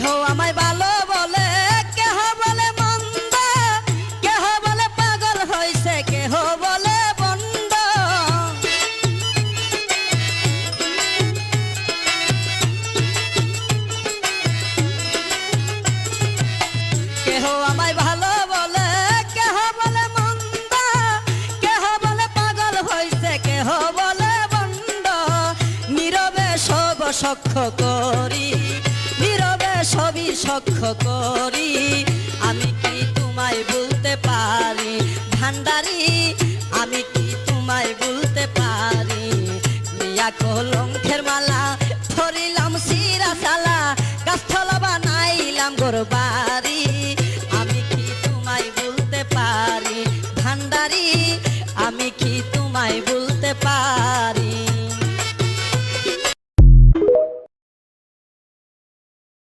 কেহ আমায় ভালো বলে, কেহ বলে মন্দ, কেহ বলে পাগল হইছে, কেহ বলে বন্দ। কেহ আমায় ভালো বলে, কেহ বলে মন্দ, কেহ বলে পাগল হইছে, কেহ বলে বন্দ। নীরবে সব সখ্য করি, নীরবে সবই সখ্য করি, আমি কি তোমায় বলতে পারি ভান্ডারি, আমি কি তোমায় বলতে পারি। নিয়া কলঙ্কের মালা ধরিলাম শিরা সালা, গাছতলা বানাইলাম গোর বাড়ি।